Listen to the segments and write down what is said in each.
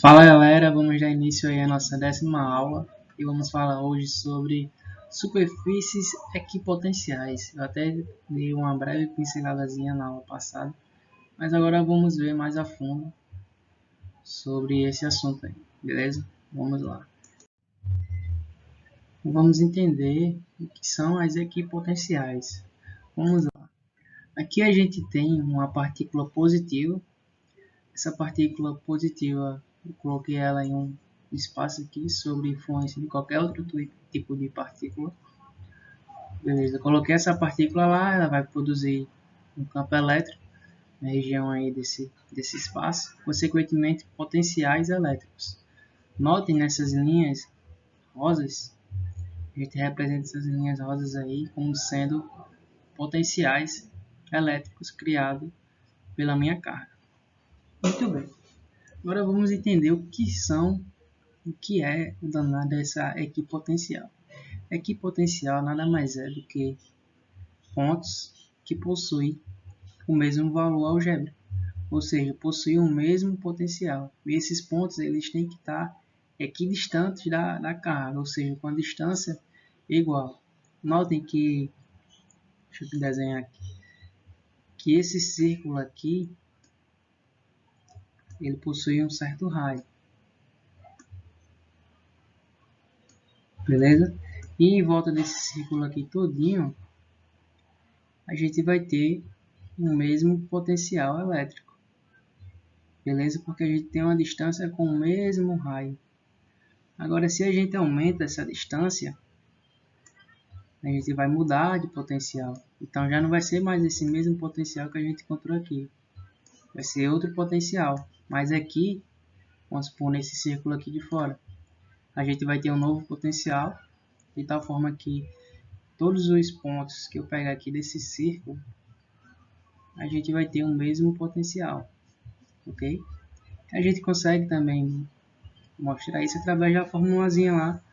Fala galera, vamos dar início aí à nossa 10ª aula e vamos falar hoje sobre superfícies equipotenciais. Eu até dei uma breve pinceladazinha na aula passada, mas agora vamos ver mais a fundo sobre esse assunto aí, beleza? Vamos lá. Vamos entender o que são as equipotenciais. Vamos lá. Aqui a gente tem uma partícula positiva. Essa partícula positiva, eu coloquei ela em um espaço aqui sobre influência de qualquer outro tipo de partícula. Beleza, eu coloquei essa partícula lá, ela vai produzir um campo elétrico na região aí desse espaço, consequentemente potenciais elétricos. Notem nessas linhas rosas, a gente representa essas linhas rosas aí como sendo potenciais elétricos criados pela minha carga. Muito bem. Agora vamos entender o que é o danado dessa equipotencial. Equipotencial nada mais é do que pontos que possuem o mesmo valor algébrico, ou seja, possuem o mesmo potencial. E esses pontos eles têm que estar equidistantes da carga, ou seja, com a distância igual. Notem que, deixa eu desenhar aqui, que esse círculo aqui ele possui um certo raio. Beleza? E em volta desse círculo aqui todinho, a gente vai ter o mesmo potencial elétrico. Beleza? Porque a gente tem uma distância com o mesmo raio. Agora, se a gente aumenta essa distância, a gente vai mudar de potencial. Então, já não vai ser mais esse mesmo potencial que a gente encontrou aqui. Vai ser outro potencial. Mas aqui, vamos supor nesse círculo aqui de fora, a gente vai ter um novo potencial, de tal forma que todos os pontos que eu pegar aqui desse círculo, a gente vai ter o mesmo potencial, ok? A gente consegue também mostrar isso através da formulazinha lá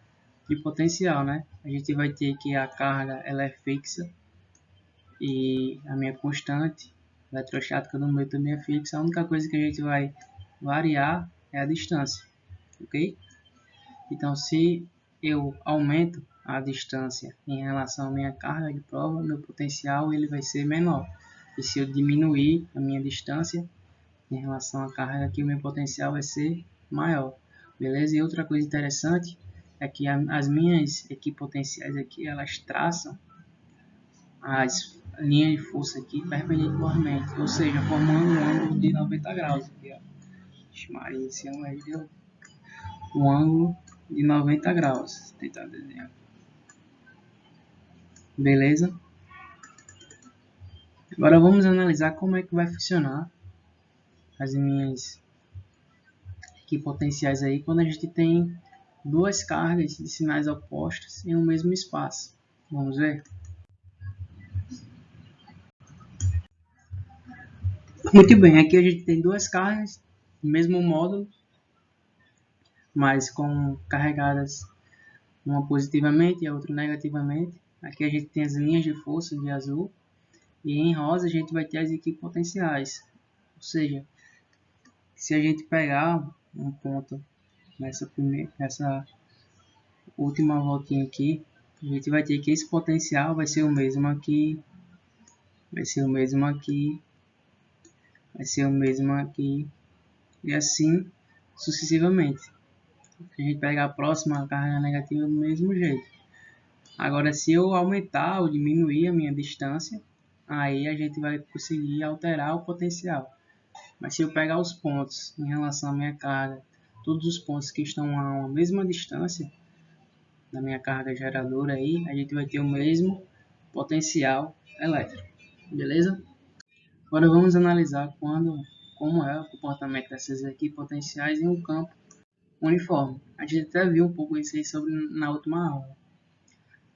de potencial, né? A gente vai ter que a carga ela é fixa e a minha constante eletrostática do meu também é fixa. A única coisa que a gente vai variar é a distância, ok? Então, se eu aumento a distância em relação à minha carga de prova, meu potencial ele vai ser menor. E se eu diminuir a minha distância em relação à carga aqui, o meu potencial vai ser maior. Beleza? E outra coisa interessante é que as minhas equipotenciais aqui, elas traçam as linhas de força aqui perpendicularmente, ou seja, formando um ângulo de 90 graus. Aqui, ó. Maria, esse ângulo aí deu um ângulo de 90 graus. Vou tentar desenhar. Beleza? Agora vamos analisar como é que vai funcionar as minhas equipotenciais aí quando a gente tem duas cargas de sinais opostos em um mesmo espaço. Vamos ver? Muito bem, aqui a gente tem duas cargas no mesmo módulo, mas carregadas uma positivamente e a outra negativamente. Aqui a gente tem as linhas de força de azul e em rosa a gente vai ter as equipotenciais. Ou seja, se a gente pegar um ponto nessa última voltinha aqui, a gente vai ter que esse potencial vai ser o mesmo aqui, vai ser o mesmo aqui, vai ser o mesmo aqui e assim sucessivamente. A gente pega a próxima carga negativa do mesmo jeito. Agora, se eu aumentar ou diminuir a minha distância, aí a gente vai conseguir alterar o potencial. Mas se eu pegar os pontos em relação à minha carga, todos os pontos que estão a uma mesma distância da minha carga geradora aí, a gente vai ter o mesmo potencial elétrico. Beleza? Agora vamos analisar como é o comportamento dessas equipotenciais em um campo uniforme. A gente até viu um pouco isso aí na última aula.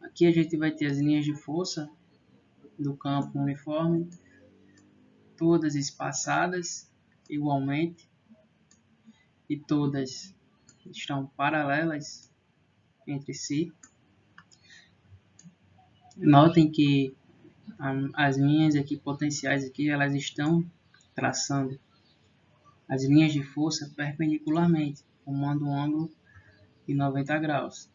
Aqui a gente vai ter as linhas de força do campo uniforme, todas espaçadas igualmente e todas estão paralelas entre si. Notem que as minhas equipotenciais aqui elas estão traçando as linhas de força perpendicularmente, formando um ângulo de 90 graus.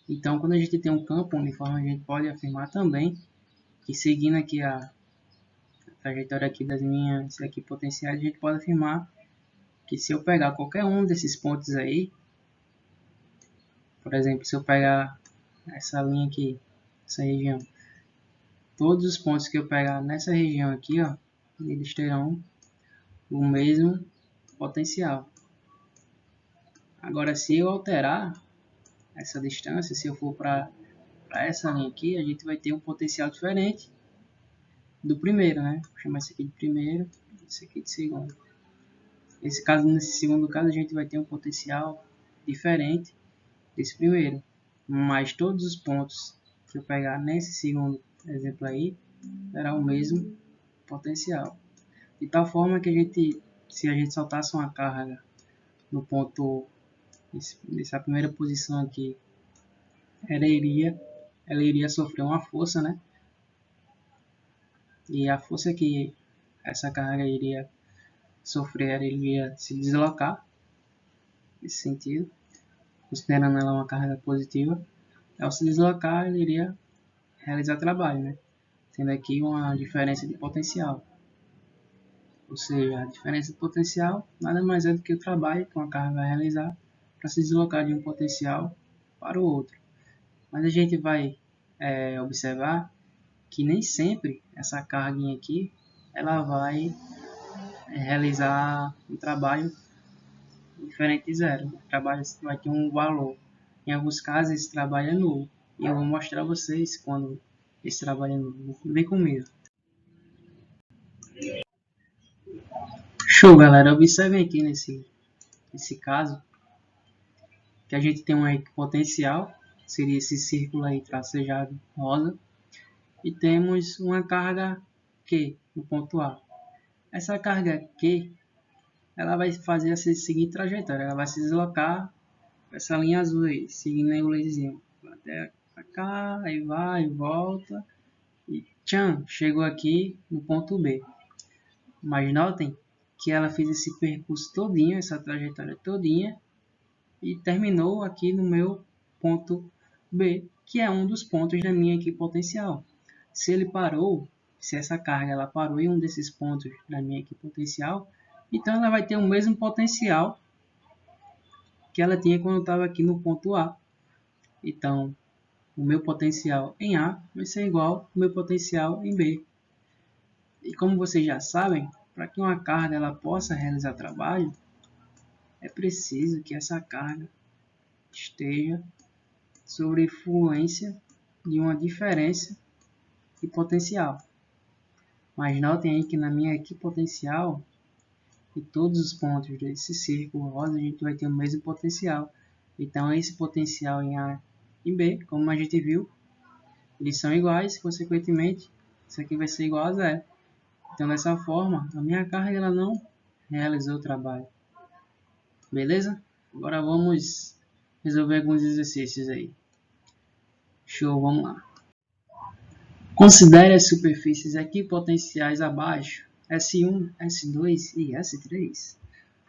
Então, quando a gente tem um campo uniforme, a gente pode afirmar também que, seguindo aqui a trajetória aqui das minhas aqui potenciais, a gente pode afirmar que se eu pegar qualquer um desses pontos aí, por exemplo, se eu pegar essa linha aqui, essa região, todos os pontos que eu pegar nessa região aqui, ó, eles terão o mesmo potencial. Agora, se eu alterar essa distância, se eu for para essa linha aqui, a gente vai ter um potencial diferente do primeiro, né? Vou chamar esse aqui de primeiro, esse aqui de segundo. Nesse segundo caso, a gente vai ter um potencial diferente desse primeiro. Mas todos os pontos que eu pegar nesse segundo exemplo aí, terá o mesmo potencial. De tal forma que se a gente soltasse uma carga no ponto, nessa primeira posição aqui, ela iria sofrer uma força, né? E a força que essa carga iria sofrer, ela iria se deslocar, nesse sentido, considerando ela uma carga positiva. Ao se deslocar, ele iria realizar trabalho, né? Tendo aqui uma diferença de potencial. Ou seja, a diferença de potencial nada mais é do que o trabalho que uma carga vai realizar para se deslocar de um potencial para o outro. Mas a gente vai observar que nem sempre essa carga aqui ela vai realizar um trabalho diferente de zero. O trabalho vai ter um valor. Em alguns casos esse trabalho é nulo. E eu vou mostrar a vocês quando esse trabalho é nulo. Vem comigo. Show, galera. Observem aqui nesse caso que a gente tem uma equipotencial, seria esse círculo aí tracejado rosa, e temos uma carga Q no ponto A. Essa carga Q, ela vai fazer a seguinte trajetória, ela vai se deslocar essa linha azul aí, seguindo aí o laserzinho, até cá, aí vai e volta, e tchan, chegou aqui no ponto B. Mas notem que ela fez esse percurso todinho, essa trajetória todinha, e terminou aqui no meu ponto B, que é um dos pontos da minha equipotencial. Se ele parou, se essa carga ela parou em um desses pontos da minha equipotencial, então ela vai ter o mesmo potencial que ela tinha quando eu estava aqui no ponto A. Então, o meu potencial em A vai ser igual ao meu potencial em B. E como vocês já sabem, para que uma carga ela possa realizar trabalho, é preciso que essa carga esteja sob influência de uma diferença de potencial. Mas notem aí que na minha equipotencial, em todos os pontos desse círculo rosa, a gente vai ter o mesmo potencial. Então esse potencial em A e B, como a gente viu, eles são iguais, consequentemente, isso aqui vai ser igual a zero. Então dessa forma, a minha carga ela não realizou o trabalho. Beleza? Agora vamos resolver alguns exercícios aí. Show, vamos lá. Considere as superfícies equipotenciais abaixo, S1, S2 e S3,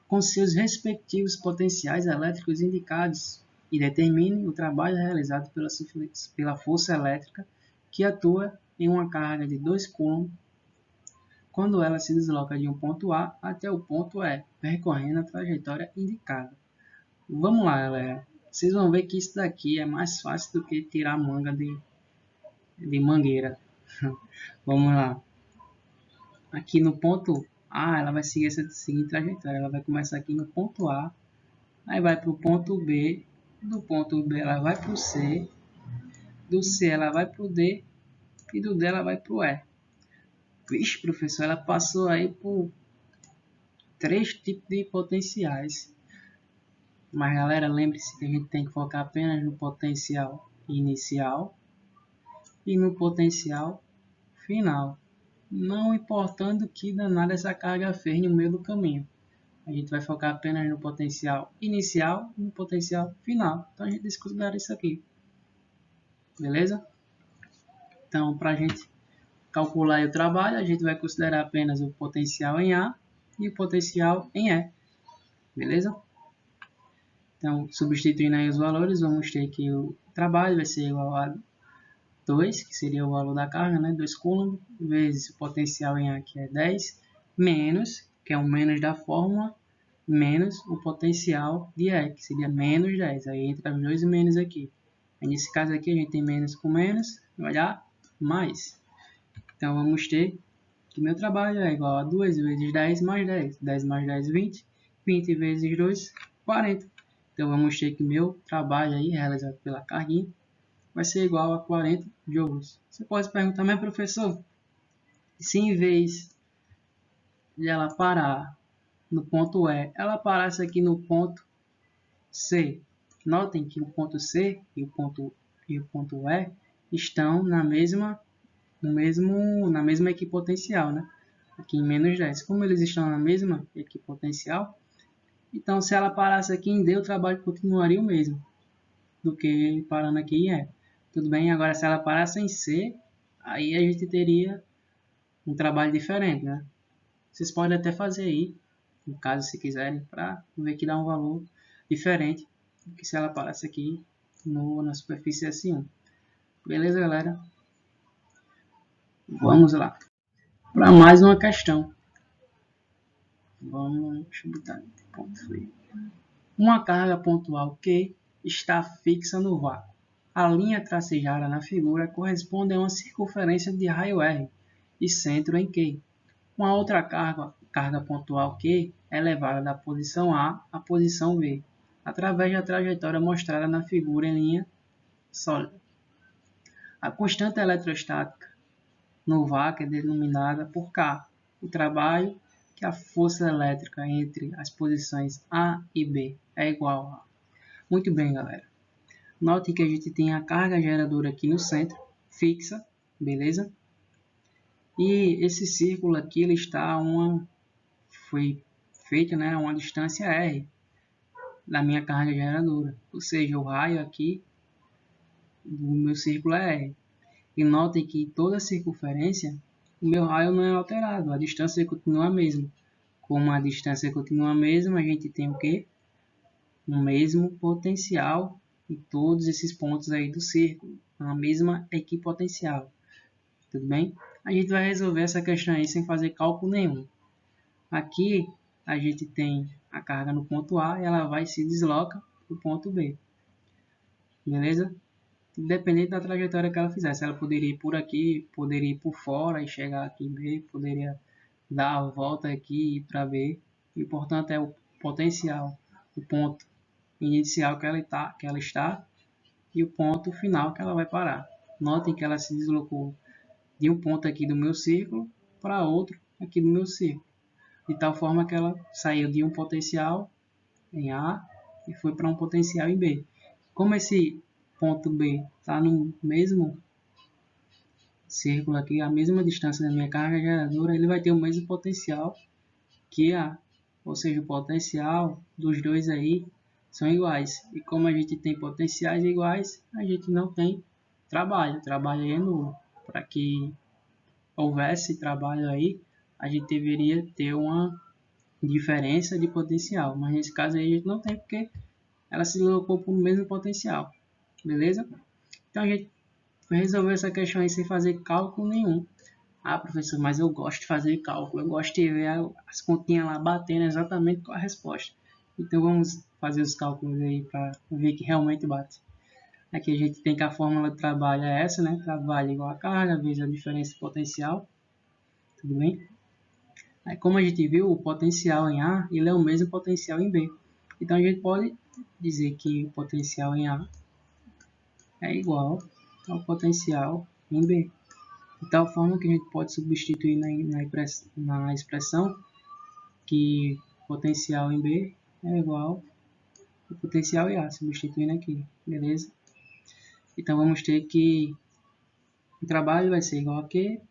com seus respectivos potenciais elétricos indicados, e determine o trabalho realizado pela força elétrica que atua em uma carga de 2 coulomb quando ela se desloca de um ponto A até o ponto E, percorrendo a trajetória indicada. Vamos lá, galera. Vocês vão ver que isso daqui é mais fácil do que tirar manga de mangueira. Vamos lá. Aqui no ponto A, ela vai seguir essa seguinte trajetória. Ela vai começar aqui no ponto A, aí vai para o ponto B, do ponto B ela vai para o C, do C ela vai para o D e do D ela vai para o E. Vixe, professor, ela passou aí por 3 tipos de potenciais. Mas, galera, lembre-se que a gente tem que focar apenas no potencial inicial e no potencial final, não importando que danada essa carga fez no meio do caminho. A gente vai focar apenas no potencial inicial e no potencial final. Então a gente desconsidera isso aqui. Beleza? Então, para a gente calcular o trabalho, a gente vai considerar apenas o potencial em A e o potencial em E. Beleza? Então, substituindo aí os valores, vamos ter que o trabalho vai ser igual a 2, que seria o valor da carga, né? 2 coulombs, vezes o potencial em A, que é 10, menos, que é o menos da fórmula, menos o potencial de E, que seria menos 10. Aí entra os dois menos aqui. Aí, nesse caso aqui, a gente tem menos com menos, vai dar mais. Então, vamos ter que meu trabalho é igual a 2 vezes 10 mais 10. 10 mais 10, 20. 20 vezes 2, 40. Então, vamos ter que meu trabalho aí, realizado pela carguinha, vai ser igual a 40 joules. Você pode perguntar, mas professor, se em vez de ela parar no ponto E, ela parasse aqui no ponto C. Notem que o ponto C e o ponto E estão na mesma equipotencial, né? Aqui em menos 10. Como eles estão na mesma equipotencial, então se ela parasse aqui em D, o trabalho continuaria o mesmo do que parando aqui em E. Tudo bem? Agora, se ela parasse em C, aí a gente teria um trabalho diferente, né? Vocês podem até fazer aí, no caso, se quiserem, para ver que dá um valor diferente do que se ela parasse aqui na superfície S1. Beleza, galera? Vamos lá. Para mais uma questão. Deixa eu botar ponto frio. Uma carga pontual Q está fixa no vácuo. A linha tracejada na figura corresponde a uma circunferência de raio R e centro em Q. Uma outra carga pontual Q é levada da posição A à posição B, através da trajetória mostrada na figura em linha sólida. A constante eletrostática no vácuo é denominada por K. O trabalho que a força elétrica entre as posições A e B é igual a... Muito bem, galera. Note que a gente tem a carga geradora aqui no centro, fixa, beleza? E esse círculo aqui, ele está foi feito, né, a uma distância R da minha carga geradora. Ou seja, o raio aqui do meu círculo é R. E notem que toda a circunferência, o meu raio não é alterado, a distância continua a mesma. Como a distância continua a mesma, a gente tem o quê? O mesmo potencial em todos esses pontos aí do círculo, a mesma equipotencial. Tudo bem? A gente vai resolver essa questão aí sem fazer cálculo nenhum. Aqui a gente tem a carga no ponto A e ela vai se desloca para o ponto B. Beleza? Independente da trajetória que ela fizesse, ela poderia ir por aqui, poderia ir por fora e chegar aqui em B, poderia dar a volta aqui e ir para B. O importante é o potencial, o ponto inicial que ela está e o ponto final que ela vai parar. Notem que ela se deslocou de um ponto aqui do meu círculo para outro aqui do meu círculo, de tal forma que ela saiu de um potencial em A e foi para um potencial em B. Como esse ponto B está no mesmo círculo aqui, a mesma distância da minha carga geradora, ele vai ter o mesmo potencial que A, ou seja, o potencial dos dois aí são iguais. E como a gente tem potenciais iguais, a gente não tem trabalho. O trabalho aí é nulo. Para que houvesse trabalho aí, a gente deveria ter uma diferença de potencial. Mas nesse caso aí a gente não tem, porque ela se deslocou para o mesmo potencial. Beleza? Então a gente resolveu essa questão aí sem fazer cálculo nenhum. Ah, professor, mas eu gosto de fazer cálculo. Eu gosto de ver as continhas lá batendo exatamente com a resposta. Então vamos fazer os cálculos aí para ver que realmente bate. Aqui a gente tem que a fórmula de trabalho é essa, né? Trabalho igual a carga vezes a diferença de potencial. Tudo bem? Aí, como a gente viu, o potencial em A ele é o mesmo potencial em B. Então a gente pode dizer que o potencial em A é igual ao potencial em B. De tal forma que a gente pode substituir na expressão que potencial em B é igual ao potencial em A, substituindo aqui, beleza? Então vamos ter que o trabalho vai ser igual a Q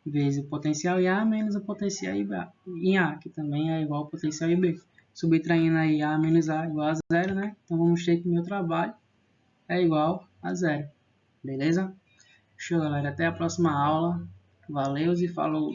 vezes o potencial em A menos o potencial em A, que também é igual ao potencial em B. Subtraindo aí A menos A igual a zero, né? Então vamos ter que meu trabalho é igual a zero, beleza? Show, galera. Até a próxima aula. Valeu e falou!